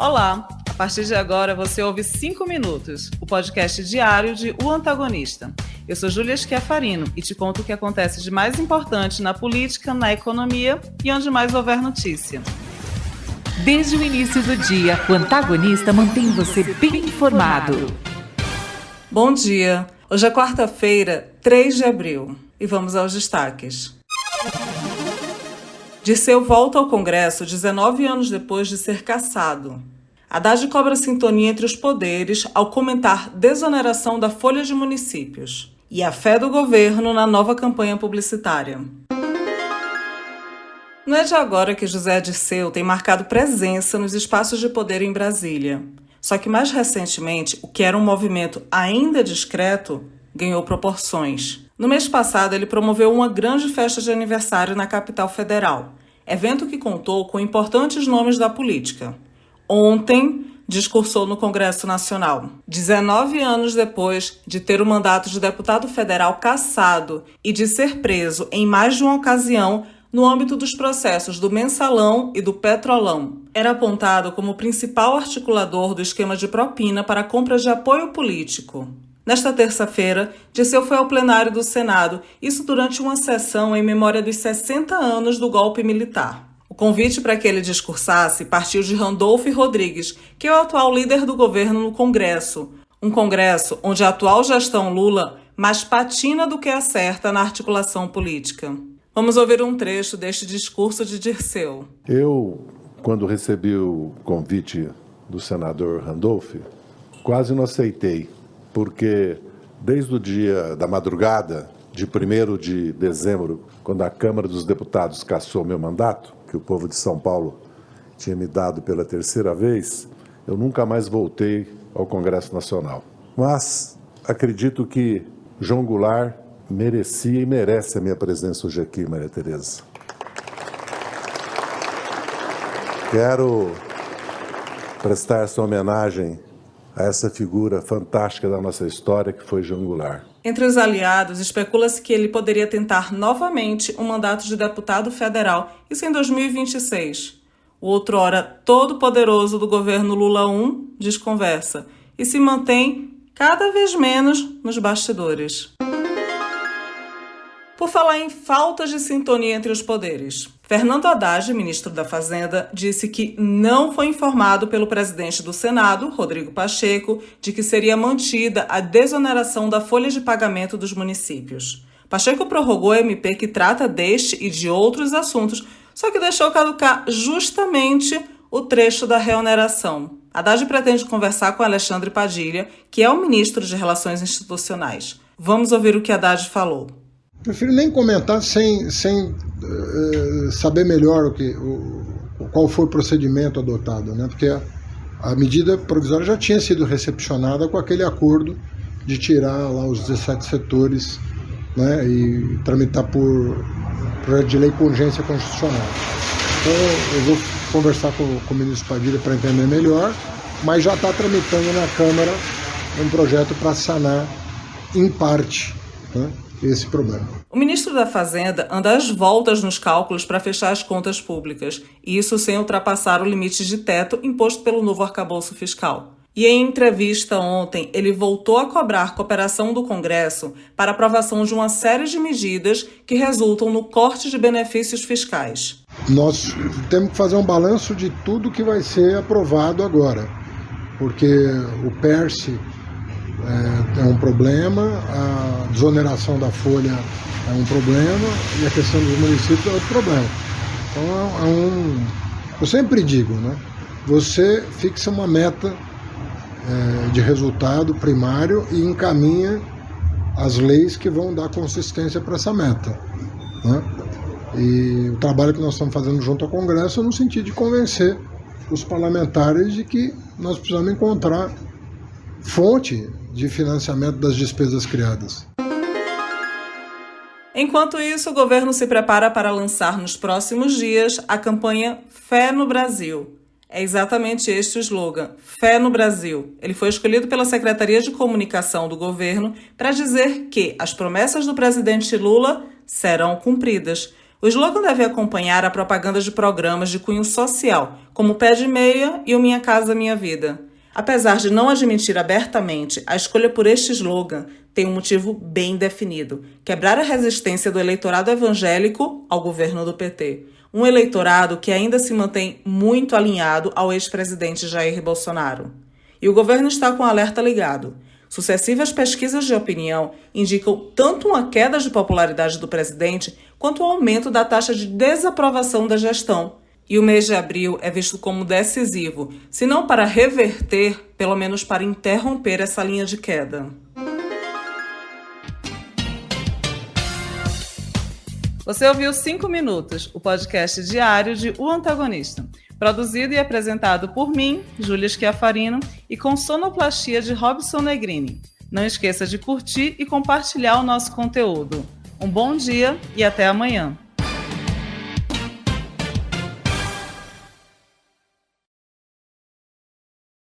Olá! A partir de agora você ouve 5 Minutos, o podcast diário de O Antagonista. Eu sou Júlia Schiafarino e te conto o que acontece de mais importante na política, na economia e onde mais houver notícia. Desde o início do dia, o Antagonista mantém você bem informado. Bom dia! Hoje é quarta-feira, 3 de abril, e vamos aos destaques. Dirceu volta ao Congresso 19 anos depois de ser cassado. Haddad cobra sintonia entre os poderes ao comentar desoneração da folha de municípios. E a fé do governo na nova campanha publicitária. Não é de agora que José Dirceu tem marcado presença nos espaços de poder em Brasília. Só que mais recentemente, o que era um movimento ainda discreto, ganhou proporções. No mês passado, ele promoveu uma grande festa de aniversário na capital federal, evento que contou com importantes nomes da política. Ontem, discursou no Congresso Nacional. 19 anos depois de ter o mandato de deputado federal cassado e de ser preso em mais de uma ocasião no âmbito dos processos do Mensalão e do Petrolão, era apontado como o principal articulador do esquema de propina para a compra de apoio político. Nesta terça-feira, Dirceu foi ao plenário do Senado, isso durante uma sessão em memória dos 60 anos do golpe militar. O convite para que ele discursasse partiu de Randolph Rodrigues, que é o atual líder do governo no Congresso. Um Congresso onde a atual gestão Lula mais patina do que acerta na articulação política. Vamos ouvir um trecho deste discurso de Dirceu. Eu, quando recebi o convite do senador Randolph, quase não aceitei, porque desde o dia da madrugada de 1º de dezembro, quando a Câmara dos Deputados cassou meu mandato, que o povo de São Paulo tinha me dado pela terceira vez, eu nunca mais voltei ao Congresso Nacional. Mas acredito que João Goulart merecia e merece a minha presença hoje aqui, Maria Tereza. Quero prestar essa homenagem a essa figura fantástica da nossa história que foi João Goulart. Entre os aliados, especula-se que ele poderia tentar novamente um mandato de deputado federal, isso em 2026. O outrora todo-poderoso do governo Lula I desconversa e se mantém cada vez menos nos bastidores. Por falar em faltas de sintonia entre os poderes, Fernando Haddad, ministro da Fazenda, disse que não foi informado pelo presidente do Senado, Rodrigo Pacheco, de que seria mantida a desoneração da folha de pagamento dos municípios. Pacheco prorrogou a MP que trata deste e de outros assuntos, só que deixou caducar justamente o trecho da reoneração. Haddad pretende conversar com Alexandre Padilha, que é o ministro de Relações Institucionais. Vamos ouvir o que Haddad falou. Prefiro nem comentar sem saber melhor qual foi o procedimento adotado, né? Porque a medida provisória já tinha sido recepcionada com aquele acordo de tirar lá os 17 setores, né, e tramitar por projeto de lei com urgência constitucional. Então eu vou conversar com o ministro Padilha para entender melhor, mas já está tramitando na Câmara um projeto para sanar, em parte, né, esse problema. O ministro da Fazenda anda às voltas nos cálculos para fechar as contas públicas, e isso sem ultrapassar o limite de teto imposto pelo novo arcabouço fiscal. E em entrevista ontem, ele voltou a cobrar cooperação do Congresso para aprovação de uma série de medidas que resultam no corte de benefícios fiscais. Nós temos que fazer um balanço de tudo que vai ser aprovado agora, porque o PERSE é um problema, a desoneração da folha é um problema e a questão dos municípios é outro problema. Então eu sempre digo, né? Você fixa uma meta de resultado primário e encaminha as leis que vão dar consistência para essa meta, né? E o trabalho que nós estamos fazendo junto ao Congresso é no sentido de convencer os parlamentares de que nós precisamos encontrar fonte de financiamento das despesas criadas. Enquanto isso, o governo se prepara para lançar nos próximos dias a campanha Fé no Brasil. É exatamente este o slogan, Fé no Brasil. Ele foi escolhido pela Secretaria de Comunicação do governo para dizer que as promessas do presidente Lula serão cumpridas. O slogan deve acompanhar a propaganda de programas de cunho social, como o Pé de Meia e o Minha Casa Minha Vida. Apesar de não admitir abertamente, a escolha por este slogan tem um motivo bem definido: quebrar a resistência do eleitorado evangélico ao governo do PT. Um eleitorado que ainda se mantém muito alinhado ao ex-presidente Jair Bolsonaro. E o governo está com o alerta ligado. Sucessivas pesquisas de opinião indicam tanto uma queda de popularidade do presidente quanto o aumento da taxa de desaprovação da gestão. E o mês de abril é visto como decisivo, se não para reverter, pelo menos para interromper essa linha de queda. Você ouviu 5 Minutos, o podcast diário de O Antagonista, produzido e apresentado por mim, Júlia Schiafarino, e com sonoplastia de Robson Negrini. Não esqueça de curtir e compartilhar o nosso conteúdo. Um bom dia e até amanhã.